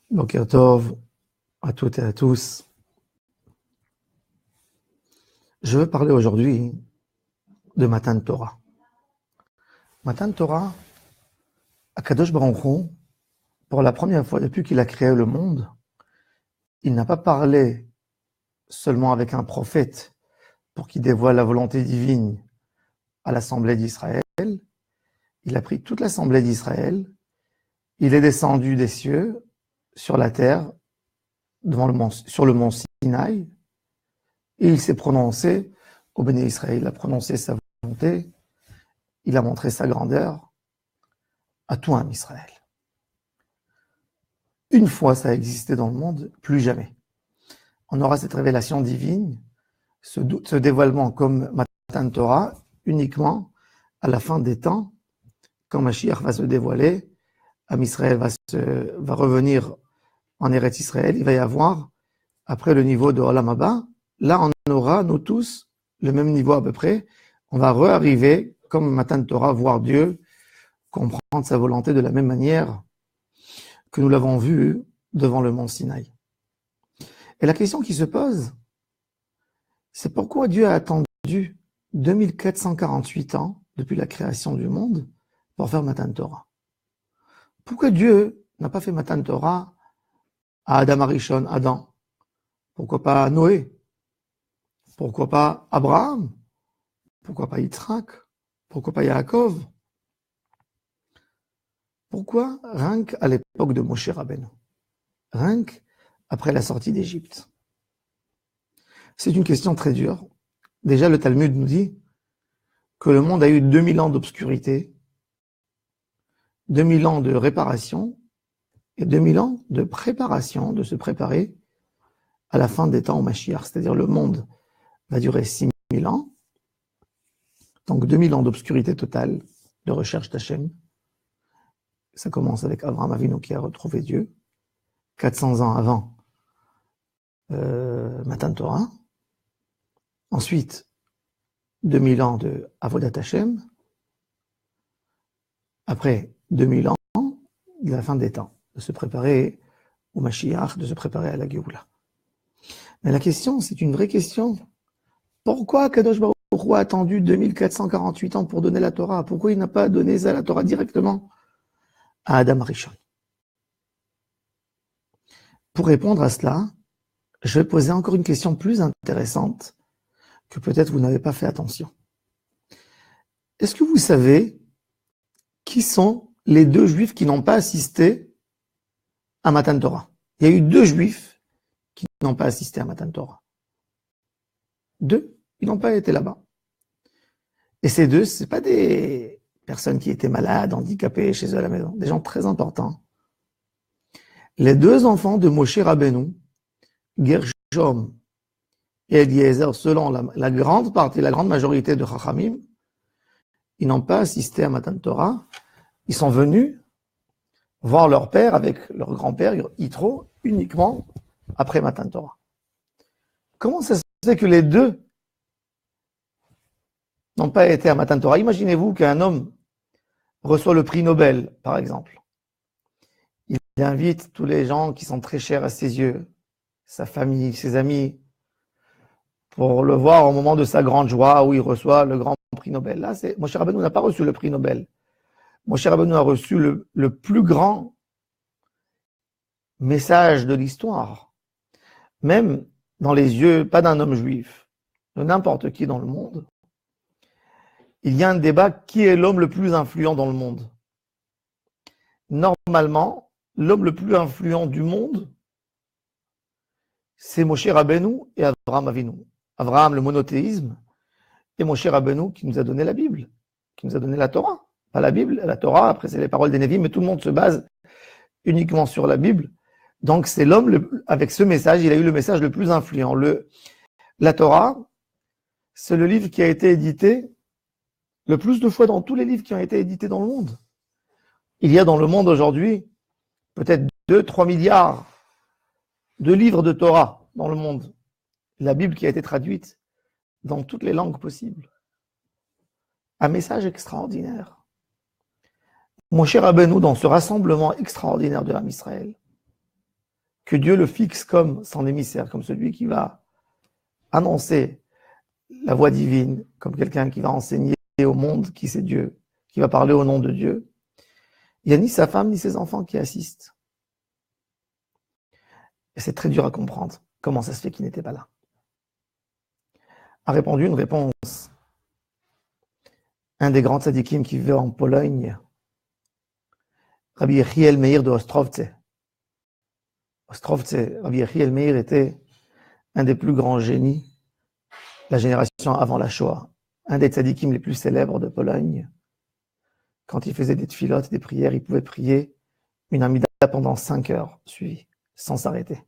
Boker Tov à toutes et à tous. Je veux parler aujourd'hui de Matan Torah. Matan Torah, Akadosh Baruch Hu, pour la première fois depuis qu'il a créé le monde, il n'a pas parlé seulement avec un prophète pour qu'il dévoile la volonté divine à l'Assemblée d'Israël. Il a pris toute l'Assemblée d'Israël, il est descendu des cieux sur la terre, sur le mont Sinaï, et il s'est prononcé au Béné Israël. Il a prononcé sa volonté, il a montré sa grandeur à tout un Israël. Une fois ça a existé dans le monde, plus jamais. On aura cette révélation divine, ce dévoilement comme Matan Torah, uniquement à la fin des temps, quand Mashiach va se dévoiler, Am Israël va revenir en Eretz Israël, il va y avoir, après le niveau de Olam Haba, là on aura, nous tous, le même niveau à peu près, on va re-arriver, comme Matan Torah, voir Dieu, comprendre sa volonté de la même manière que nous l'avons vu devant le mont Sinaï. Et la question qui se pose, c'est pourquoi Dieu a attendu 2448 ans depuis la création du monde pour faire Matan Torah. Pourquoi Dieu n'a pas fait Matan Torah à Adam Arishon, Adam? Pourquoi pas à Noé? Pourquoi pas Abraham? Pourquoi pas Yitzhak? Pourquoi pas Yaakov? Pourquoi rien qu'à l'époque de Moshe Rabbeinu? Rien qu'après la sortie d'Égypte? C'est une question très dure. Déjà, le Talmud nous dit que le monde a eu 2000 ans d'obscurité, 2000 ans de réparation et 2000 ans de préparation, de se préparer à la fin des temps au Mashiach. C'est-à-dire le monde va durer 6000 ans, donc 2000 ans d'obscurité totale, de recherche d'Hachem. Ça commence avec Abraham Avinu qui a retrouvé Dieu, 400 ans avant Matan Torah. Ensuite, 2000 ans de Avodat Hashem. Après 2000 ans de la fin des temps, de se préparer au Mashiach, de se préparer à la Géoula. Mais la question, c'est une vraie question. Pourquoi Kadosh Baruch Hu a attendu 2448 ans pour donner la Torah? Pourquoi il n'a pas donné ça, la Torah directement à Adam Arishon? Pour répondre à cela, je vais poser encore une question plus intéressante que peut-être vous n'avez pas fait attention. Est-ce que vous savez qui sont les deux juifs qui n'ont pas assisté à Matan Torah? Il y a eu deux juifs qui n'ont pas assisté à Matan Torah. Deux, ils n'ont pas été là-bas. Et ces deux, ce n'est pas des personnes qui étaient malades, handicapées chez eux à la maison, des gens très importants. Les deux enfants de Moshe Rabbeinu, Gershom et Eliezer, selon la grande partie, la grande majorité de Chachamim, ils n'ont pas assisté à Matan Torah. Ils sont venus voir leur père avec leur grand-père, Yitro, uniquement après Matan Torah. Comment ça se fait que les deux n'ont pas été à Matan Torah? Imaginez-vous qu'un homme reçoit le prix Nobel, par exemple. Il invite tous les gens qui sont très chers à ses yeux, sa famille, ses amis, pour le voir au moment de sa grande joie où il reçoit le grand prix Nobel. Là, Moshe Rabbeinu n'a pas reçu le prix Nobel. Moshe Rabbeinu a reçu le plus grand message de l'histoire. Même dans les yeux, pas d'un homme juif, de n'importe qui dans le monde, il y a un débat qui est l'homme le plus influent dans le monde. Normalement, l'homme le plus influent du monde, c'est Moshe Rabbeinu et Avraham Avinu. Avraham, le monothéisme, et Moshe Rabbeinu qui nous a donné la Bible, qui nous a donné la Torah. Pas la Bible, la Torah, après c'est les paroles des Névim, mais tout le monde se base uniquement sur la Bible. Donc c'est l'homme, avec ce message, il a eu le message le plus influent. La Torah, c'est le livre qui a été édité le plus de fois dans tous les livres qui ont été édités dans le monde. Il y a dans le monde aujourd'hui peut-être 2-3 milliards de livres de Torah dans le monde. La Bible qui a été traduite dans toutes les langues possibles. Un message extraordinaire. Moshe Rabbeinu, dans ce rassemblement extraordinaire de l'âme Israël, que Dieu le fixe comme son émissaire, comme celui qui va annoncer la voix divine, comme quelqu'un qui va enseigner au monde qui c'est Dieu, qui va parler au nom de Dieu, il n'y a ni sa femme ni ses enfants qui assistent. Et c'est très dur à comprendre. Comment ça se fait qu'il n'était pas là? A répondu une réponse. Un des grands tzadikim qui vivait en Pologne, Rabbi Yechiel Meir de Ostrovce. Rabbi Yechiel Meir était un des plus grands génies de la génération avant la Shoah, un des tzadikim les plus célèbres de Pologne. Quand il faisait des tfilotes, des prières, il pouvait prier une amida pendant 5 heures suivies, sans s'arrêter.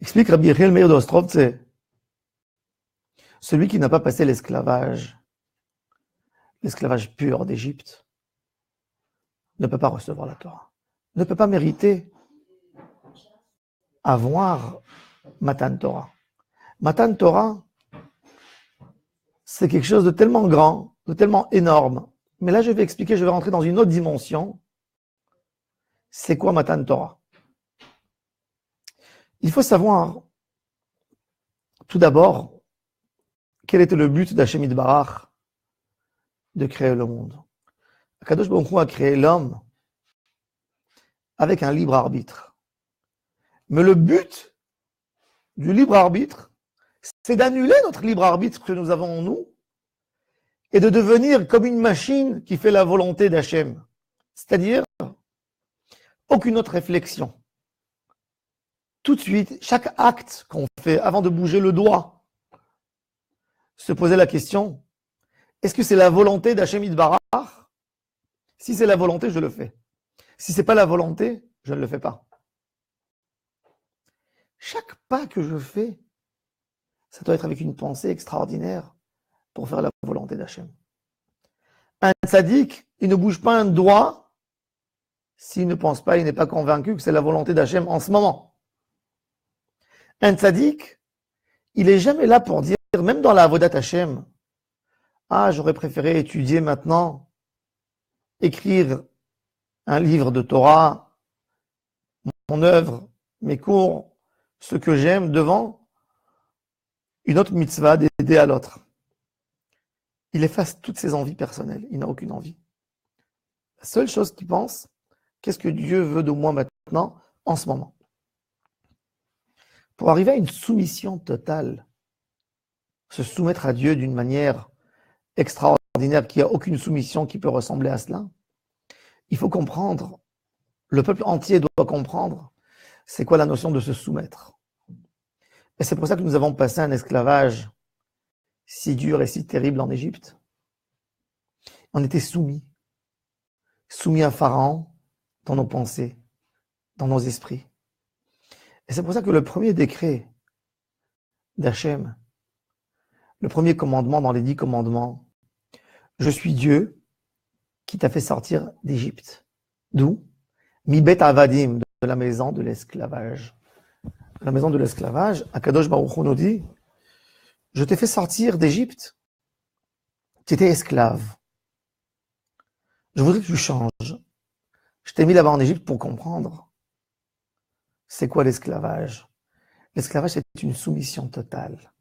Explique Rabbi Yechiel Meir de Ostrovce, celui qui n'a pas passé l'esclavage pur d'Égypte, ne peut pas recevoir la Torah, ne peut pas mériter avoir Matan Torah. Matan Torah, c'est quelque chose de tellement grand, de tellement énorme. Mais là, je vais expliquer, je vais rentrer dans une autre dimension. C'est quoi Matan Torah? Il faut savoir, tout d'abord, quel était le but d'Hashem Yitbarach de créer le monde. Akadosh Baruch Hu a créé l'homme avec un libre arbitre. Mais le but du libre arbitre, c'est d'annuler notre libre arbitre que nous avons en nous et de devenir comme une machine qui fait la volonté d'Hachem. C'est-à-dire, aucune autre réflexion. Tout de suite, chaque acte qu'on fait avant de bouger le doigt, se poser la question, est-ce que c'est la volonté d'Hachem Yitbarach? Si c'est la volonté, je le fais. Si ce n'est pas la volonté, je ne le fais pas. Chaque pas que je fais, ça doit être avec une pensée extraordinaire pour faire la volonté d'Hachem. Un tzaddik, il ne bouge pas un doigt s'il ne pense pas, il n'est pas convaincu que c'est la volonté d'Hachem en ce moment. Un tzaddik, il n'est jamais là pour dire, même dans la avodat Hachem, ah, j'aurais préféré étudier maintenant, écrire un livre de Torah, mon œuvre, mes cours, ce que j'aime devant une autre mitzvah d'aider à l'autre. Il efface toutes ses envies personnelles, il n'a aucune envie. La seule chose qu'il pense, qu'est-ce que Dieu veut de moi maintenant, en ce moment? Pour arriver à une soumission totale, se soumettre à Dieu d'une manière extraordinaire, qu'il n'y a aucune soumission qui peut ressembler à cela, il faut comprendre, le peuple entier doit comprendre, c'est quoi la notion de se soumettre. Et c'est pour ça que nous avons passé un esclavage si dur et si terrible en Égypte. On était soumis à Pharaon dans nos pensées, dans nos esprits. Et c'est pour ça que le premier décret d'Hachem, le premier commandement dans les 10 commandements, je suis Dieu qui t'a fait sortir d'Égypte. D'où? Mibet Avadim, de la maison de l'esclavage. La maison de l'esclavage, Akadosh Baruch Hu nous dit, je t'ai fait sortir d'Égypte, tu étais esclave. Je voudrais que tu changes. Je t'ai mis là-bas en Égypte pour comprendre. C'est quoi l'esclavage? L'esclavage, c'est une soumission totale.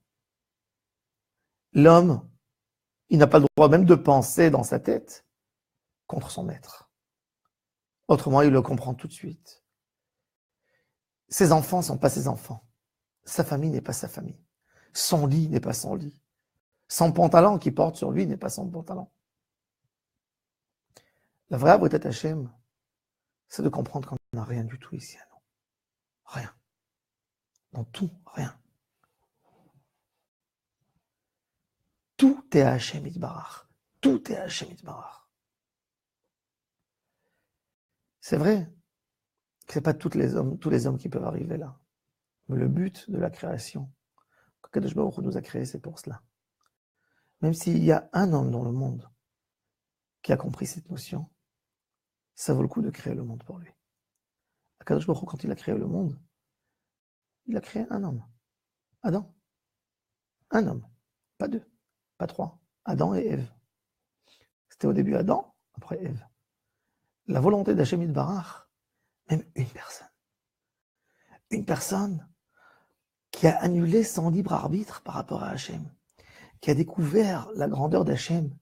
L'homme, il n'a pas le droit même de penser dans sa tête contre son maître. Autrement, il le comprend tout de suite. Ses enfants ne sont pas ses enfants. Sa famille n'est pas sa famille. Son lit n'est pas son lit. Son pantalon qu'il porte sur lui n'est pas son pantalon. La vraie avodat Hachem, c'est de comprendre qu'on n'a rien du tout ici à nous. Rien. Dans tout, rien. Tout est à Hachem Yitbarach. Tout est à Hachem Yitbarach. C'est vrai que ce n'est pas tous les hommes qui peuvent arriver là. Mais le but de la création, que Kadosh Baruch Hu nous a créé, c'est pour cela. Même s'il y a un homme dans le monde qui a compris cette notion, ça vaut le coup de créer le monde pour lui. Kadosh Baruch Hu, quand il a créé le monde, il a créé un homme. Adam. Un homme. Pas 2, pas 3. Adam et Ève. C'était au début Adam, après Ève. La volonté d'Hachem Yitbarach, même une personne. Une personne qui a annulé son libre arbitre par rapport à Hachem, qui a découvert la grandeur d'Hachem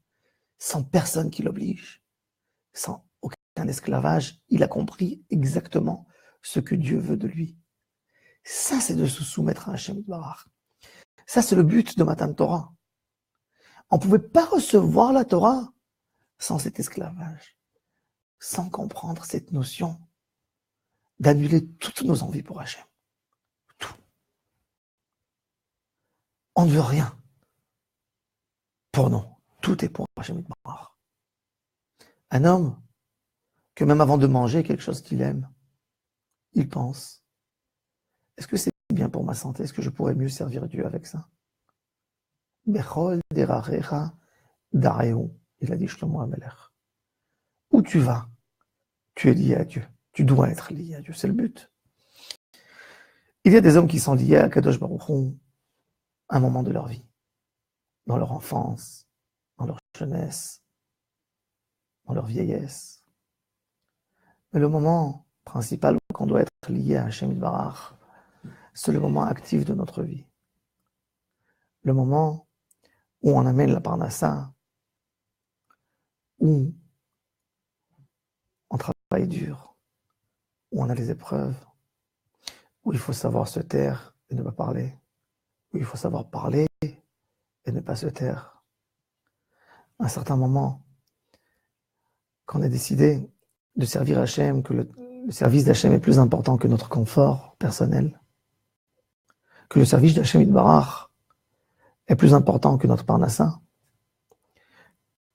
sans personne qui l'oblige, sans aucun esclavage, il a compris exactement ce que Dieu veut de lui. Ça, c'est de se soumettre à Hachem Barach. Ça, c'est le but de Matan Torah. On ne pouvait pas recevoir la Torah sans cet esclavage, sans comprendre cette notion d'annuler toutes nos envies pour Hachem. Tout. On ne veut rien pour nous. Tout est pour Hachem Barach. Un homme que même avant de manger quelque chose qu'il aime, il pense, est-ce que c'est bien pour ma santé? Est-ce que je pourrais mieux servir Dieu avec ça? Bechol derarecha dareu, il a dit Shlomo HaMelech. Où tu vas, tu es lié à Dieu. Tu dois être lié à Dieu, c'est le but. Il y a des hommes qui sont liés à Kadosh Baruch Hu à un moment de leur vie, dans leur enfance, dans leur jeunesse, dans leur vieillesse. Mais le moment principal qu'on doit être lié à Hashem Barach, c'est le moment actif de notre vie. Le moment où on amène la parnassa, où on travaille dur, où on a les épreuves, où il faut savoir se taire et ne pas parler, où il faut savoir parler et ne pas se taire. À un certain moment, quand on a décidé de servir Hachem, que le service d'Hachem est plus important que notre confort personnel, que le service d'Hachem Yitbarach est plus important que notre parnassa,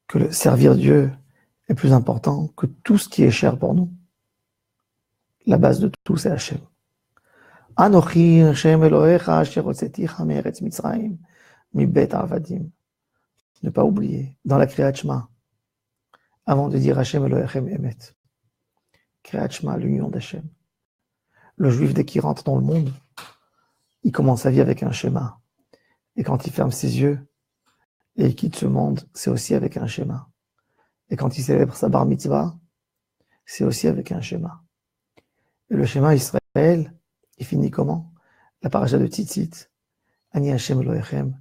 que le servir Dieu est plus important que tout ce qui est cher pour nous. La base de tout, c'est Hachem. Anochi Hashem Elohecha asher hotzeticha me'eretz Mitzrayim mibet avadim. Ne pas oublier, dans la Kriyat Shema, avant de dire Hashem Elohechem Emet, Kriyat Shema, l'union d'Hachem. Le juif, dès qu'il rentre dans le monde, il commence sa vie avec un schéma. Et quand il ferme ses yeux et il quitte ce monde, c'est aussi avec un schéma. Et quand il célèbre sa bar mitzvah, c'est aussi avec un schéma. Et le schéma Israël, il finit comment? La paracha de Tzitzit. Ani Hashem Elohechem,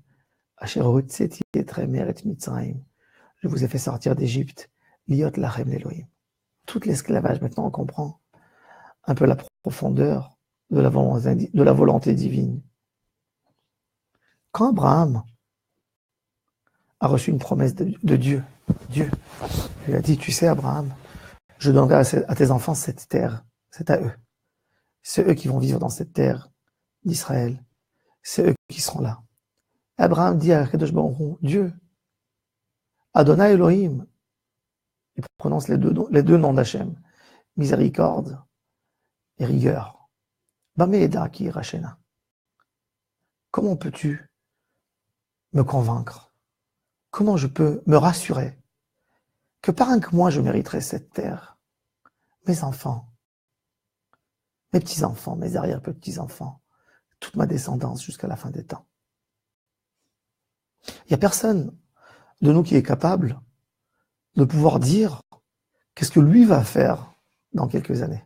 asher hotzeti etrem me'eretz Mitzrayim. Je vous ai fait sortir d'Égypte, liot lachem l'Elohim. Tout l'esclavage, maintenant on comprend un peu la profondeur de la volonté divine. Quand Abraham a reçu une promesse de Dieu, Dieu lui a dit, tu sais Abraham, je donnerai à tes enfants cette terre, c'est à eux. C'est eux qui vont vivre dans cette terre d'Israël. C'est eux qui seront là. Abraham dit à Kadosh Baruch Hu, Dieu, Adonai Elohim, il prononce les deux noms d'Hachem, miséricorde et rigueur. Bameeda ki rachena. Comment peux-tu me convaincre? Comment je peux me rassurer que par un que moi je mériterai cette terre? Mes enfants, mes petits-enfants, mes arrière-petits-enfants, toute ma descendance jusqu'à la fin des temps. Il n'y a personne de nous qui est capable de pouvoir dire qu'est-ce que lui va faire dans quelques années.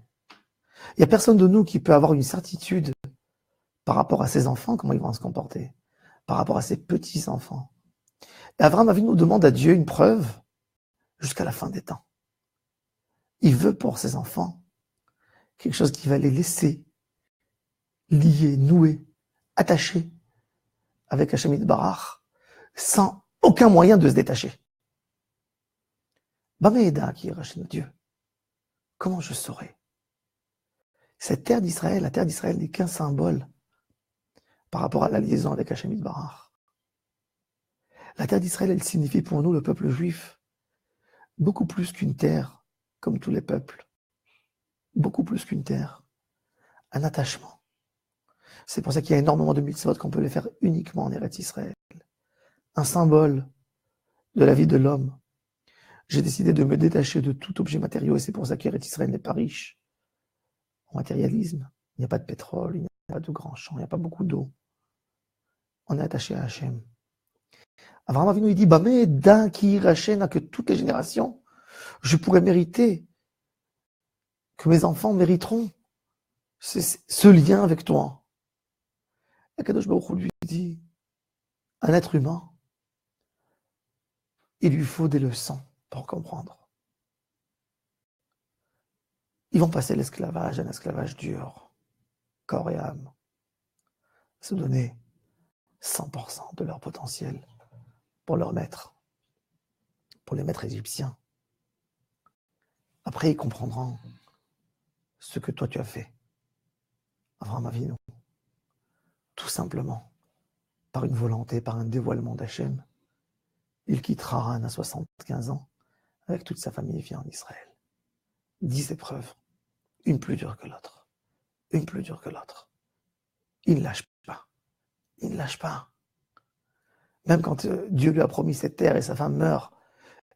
Il n'y a personne de nous qui peut avoir une certitude par rapport à ses enfants, comment ils vont se comporter, par rapport à ses petits-enfants. Et Abraham Avinu demande à Dieu une preuve jusqu'à la fin des temps. Il veut pour ses enfants quelque chose qui va les laisser liés, noués, attachés avec Hashem Yitbarach, sans aucun moyen de se détacher. Bameeda qui rachète Dieu. Comment je saurais? Cette terre d'Israël, la terre d'Israël n'est qu'un symbole par rapport à la liaison avec Hashem Yitbarach. La terre d'Israël, elle signifie pour nous, le peuple juif, beaucoup plus qu'une terre, comme tous les peuples. Beaucoup plus qu'une terre. Un attachement. C'est pour ça qu'il y a énormément de mitzvot qu'on peut les faire uniquement en Eretz Israël. Un symbole de la vie de l'homme. J'ai décidé de me détacher de tout objet matériel et c'est pour ça qu'Eretz Israël n'est pas riche en matérialisme. Il n'y a pas de pétrole, il n'y a pas de grands champs, il n'y a pas beaucoup d'eau. On est attaché à Hachem. Abraham Avinu, il dit, Bameeda ki rachena, que toutes les générations, je pourrais mériter, que mes enfants mériteront c'est ce lien avec toi. Akadosh Baruch Hu lui dit, un être humain, il lui faut des leçons pour comprendre. Ils vont passer l'esclavage, un esclavage dur, corps et âme, se donner 100% de leur potentiel pour leur maître, pour les maîtres égyptiens. Après, ils comprendront ce que toi tu as fait. Avraham Avinu, tout simplement, par une volonté, par un dévoilement d'Hachem, il quittera Haran à 75 ans avec toute sa famille et vient en Israël. 10 épreuves, une plus dure que l'autre, une plus dure que l'autre. Il ne lâche pas, il ne lâche pas. Même quand Dieu lui a promis cette terre et sa femme meurt,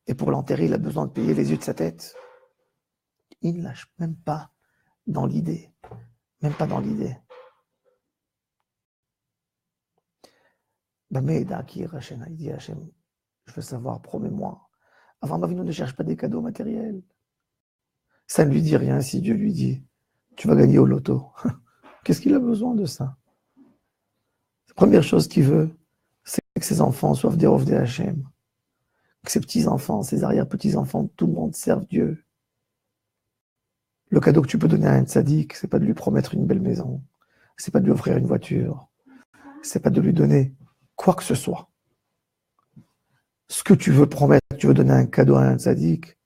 et pour l'enterrer, il a besoin de payer les yeux de sa tête, il ne lâche même pas dans l'idée, même pas dans l'idée. Il dit à Hachem, je veux savoir, promets-moi. Avraham Avinu ne cherche pas des cadeaux matériels. Ça ne lui dit rien si Dieu lui dit, tu vas gagner au loto. Qu'est-ce qu'il a besoin de ça? La première chose qu'il veut, c'est que ses enfants soient des Ovdei Hachem. Que ses petits-enfants, ses arrière-petits-enfants, tout le monde serve Dieu. Le cadeau que tu peux donner à un tzaddik, c'est pas de lui promettre une belle maison. C'est pas de lui offrir une voiture. C'est pas de lui donner quoi que ce soit. Ce que tu veux promettre, tu veux donner un cadeau à un tzaddik,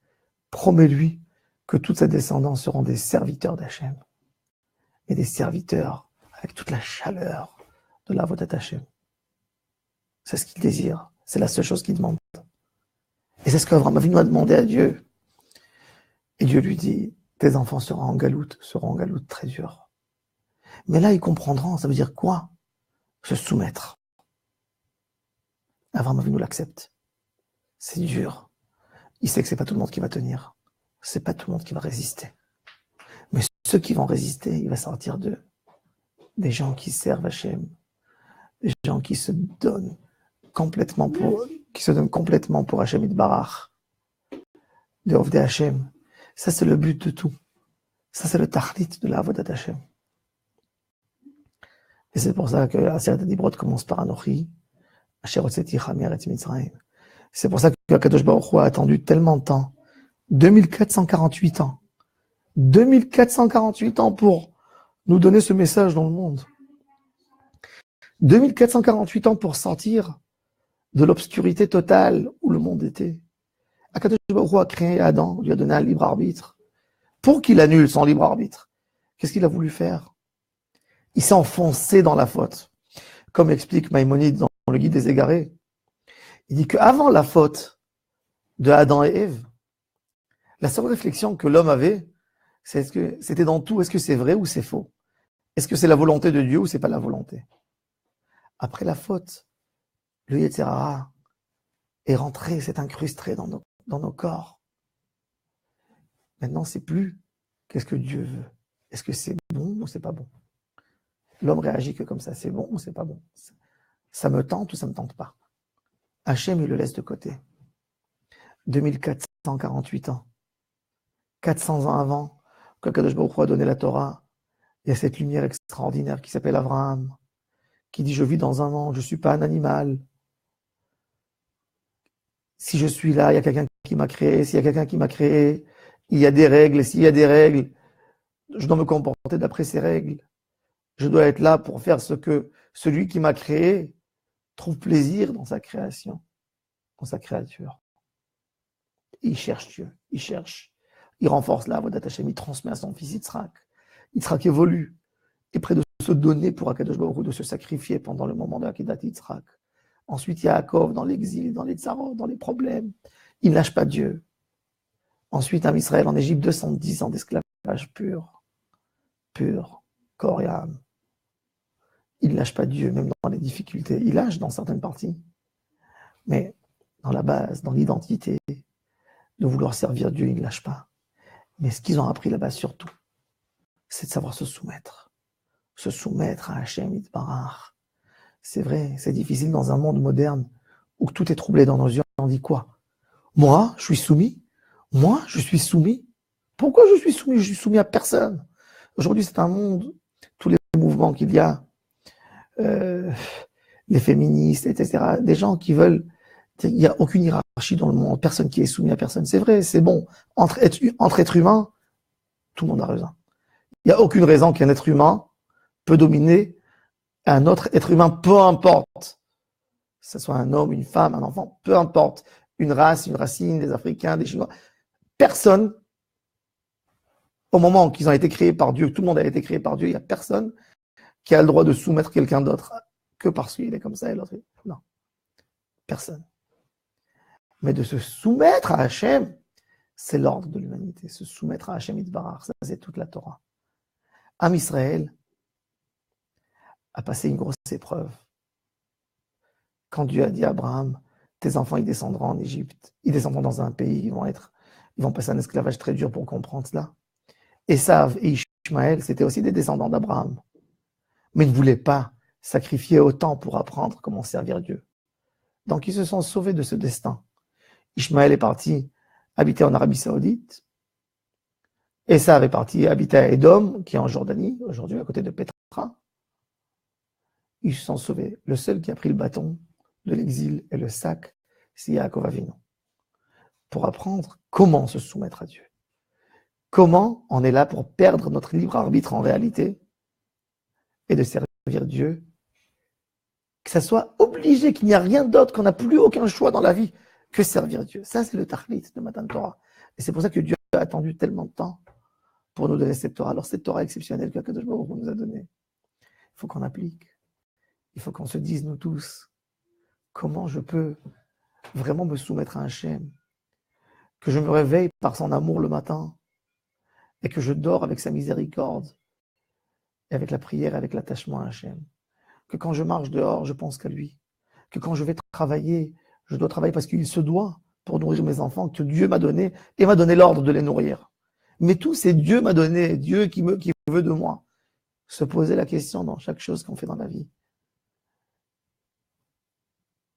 promets-lui que toute sa descendance seront des serviteurs d'Hachem. Et des serviteurs avec toute la chaleur de la Avodat Hachem. C'est ce qu'il désire. C'est la seule chose qu'il demande. Et c'est ce qu'Avraham Avinu a demandé à Dieu. Et Dieu lui dit, tes enfants seront en galoute très dur. Mais là, ils comprendront, ça veut dire quoi? Se soumettre. Avraham Avinu l'accepte. C'est dur. Il sait que c'est pas tout le monde qui va tenir. C'est pas tout le monde qui va résister. Mais ceux qui vont résister, il va sortir d'eux. Des gens qui servent Hachem. Des gens qui se donnent complètement pour Hachem Yitbarach. De Ovdei Hachem. Ça, c'est le but de tout. Ça, c'est le tachlit de la Avodat Hachem. Et c'est pour ça que la Aseret Dibrot commence par Anochi, Asher Hotzeticha Me'eretz Mitzrayim. C'est pour ça que Kadosh Baruch Hu a attendu tellement de temps. 2448 ans. 2448 ans pour nous donner ce message dans le monde. 2448 ans pour sortir de l'obscurité totale où le monde était. Kadosh Baruch Hu a créé Adam, lui a donné un libre arbitre. Pour qu'il annule son libre arbitre, qu'est-ce qu'il a voulu faire? Il s'est enfoncé dans la faute. Comme explique Maïmonide dans le Guide des Égarés, il dit qu'avant la faute de Adam et Ève, la seule réflexion que l'homme avait, c'était dans tout, est-ce que c'est vrai ou c'est faux? Est-ce que c'est la volonté de Dieu ou c'est pas la volonté? Après la faute, le Yetzer Hara est rentré, s'est incrusté dans nos corps. Maintenant, c'est plus qu'est-ce que Dieu veut. Est-ce que c'est bon ou c'est pas bon? L'homme réagit que comme ça, c'est bon ou c'est pas bon? Ça me tente ou ça me tente pas? Hachem, il le laisse de côté. 2448 ans. 400 ans avant que Kadosh Baruch Hu a donné la Torah, il y a cette lumière extraordinaire qui s'appelle Avraham, qui dit, je vis dans un monde, je ne suis pas un animal. Si je suis là, il y a quelqu'un qui m'a créé. S'il y a quelqu'un qui m'a créé, il y a des règles. Et s'il y a des règles, je dois me comporter d'après ces règles. Je dois être là pour faire ce que celui qui m'a créé trouve plaisir dans sa création, dans sa créature. Il cherche Dieu, il cherche. Il renforce la Avodat Hachem, il transmet à son fils Yitzhak. Yitzhak évolue, est prêt de se donner pour Akadosh Baruch Hu, de se sacrifier pendant le moment de Akedat Yitzhak. Ensuite, il y a Yaakov dans l'exil, dans les tsarot, dans les problèmes. Il ne lâche pas Dieu. Ensuite, un Israël en Égypte, 210 ans d'esclavage pur, corps et âme. Il ne lâche pas Dieu, même dans les difficultés. Il lâche dans certaines parties. Mais dans la base, dans l'identité, de vouloir servir Dieu, il ne lâche pas. Mais ce qu'ils ont appris là-bas surtout, c'est de savoir se soumettre. Se soumettre à Hachem Yitbarach. C'est vrai, c'est difficile dans un monde moderne où tout est troublé dans nos yeux. On dit quoi? Moi, je suis soumis? Moi, je suis soumis? Pourquoi je suis soumis? Je suis soumis à personne. Aujourd'hui, c'est un monde mouvements qu'il y a, les féministes, etc., des gens qui veulent, il n'y a aucune hiérarchie dans le monde, personne qui est soumis à personne. C'est vrai, c'est bon. Entre êtres humains, tout le monde a raison. Il n'y a aucune raison qu'un être humain peut dominer un autre être humain, peu importe. Que ce soit un homme, une femme, un enfant, peu importe. Une race, une racine, des Africains, des Chinois. Personne, au moment qu'ils ont été créés par Dieu, tout le monde a été créé par Dieu, il n'y a personne qui a le droit de soumettre quelqu'un d'autre que parce qu'il est comme ça et l'autre. Non. Personne. Mais de se soumettre à Hachem, c'est l'ordre de l'humanité. Se soumettre à Hachem Yitbarach, ça c'est toute la Torah. Am Israël a passé une grosse épreuve. Quand Dieu a dit à Abraham, tes enfants ils descendront en Égypte, ils descendront dans un pays, ils vont passer un esclavage très dur pour comprendre cela. Esav et Ishmaël, c'était aussi des descendants d'Abraham. Mais ils ne voulaient pas sacrifier autant pour apprendre comment servir Dieu. Donc ils se sont sauvés de ce destin. Ishmaël est parti habiter en Arabie Saoudite. Esav est parti habiter à Édom, qui est en Jordanie, aujourd'hui à côté de Petra. Ils se sont sauvés. Le seul qui a pris le bâton de l'exil et le sac, c'est Yaakov Avinu. Pour apprendre comment se soumettre à Dieu. Comment on est là pour perdre notre libre arbitre en réalité et de servir Dieu. Que ça soit obligé, qu'il n'y a rien d'autre, qu'on n'a plus aucun choix dans la vie que servir Dieu. Ça, c'est le Tachlit de Matan Torah. Et c'est pour ça que Dieu a attendu tellement de temps pour nous donner cette Torah. Alors, cette Torah exceptionnelle qu'Akadosh Baruch Hu nous a donnée, il faut qu'on applique. Il faut qu'on se dise, nous tous, comment je peux vraiment me soumettre à Hachem, que je me réveille par son amour le matin et que je dors avec sa miséricorde et avec la prière et avec l'attachement à Hachem. Que quand je marche dehors, je pense qu'à lui. Que quand je vais travailler, je dois travailler parce qu'il se doit pour nourrir mes enfants, que Dieu m'a donné et m'a donné l'ordre de les nourrir. Mais tout, c'est Dieu m'a donné, Dieu qui veut de moi. Se poser la question dans chaque chose qu'on fait dans la vie.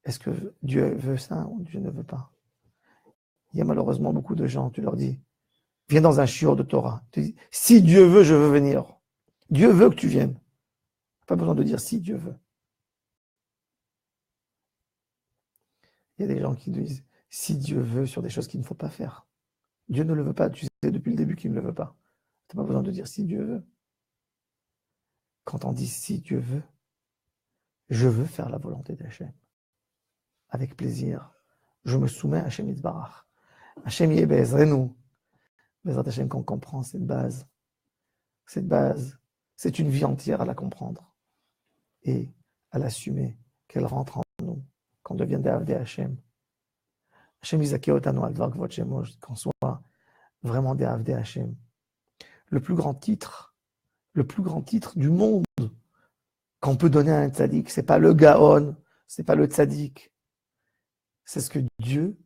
Est-ce que Dieu veut ça ou Dieu ne veut pas? Il y a malheureusement beaucoup de gens, tu leur dis, viens dans un shiur de Torah. Tu dis, si Dieu veut, je veux venir. Dieu veut que tu viennes. Pas besoin de dire si Dieu veut. Il y a des gens qui disent si Dieu veut sur des choses qu'il ne faut pas faire. Dieu ne le veut pas, tu sais depuis le début qu'il ne le veut pas. Tu n'as pas besoin de dire si Dieu veut. Quand on dit si Dieu veut, je veux faire la volonté d'Hachem. Avec plaisir. Je me soumets à Hachem Yitbarach. Hachem Yebezrenu. Bezrat Hachem, qu'on comprend cette base. Cette base, c'est une vie entière à la comprendre. Et à l'assumer, qu'elle rentre en nous, qu'on devienne des Avdei Hachem. Hachem Yizakeh Otanu al Dvar Kevod Shemo, qu'on soit vraiment des Avdei Hachem. Le plus grand titre du monde qu'on peut donner à un tzaddik, c'est pas le Gaon, c'est pas le tzaddik. C'est ce que Dieu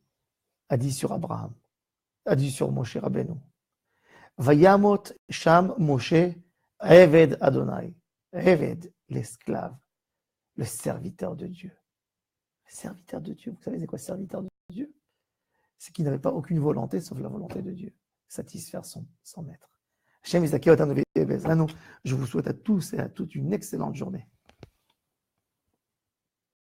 a dit sur Abraham, a dit sur Moshe Rabbeinu. Vayamot Sham Moshe Eved Adonai. Eved, l'esclave, le serviteur de Dieu. Le serviteur de Dieu, vous savez c'est quoi serviteur de Dieu? C'est qu'il n'avait pas aucune volonté sauf la volonté de Dieu. Satisfaire son maître. Je vous souhaite à tous et à toutes une excellente journée.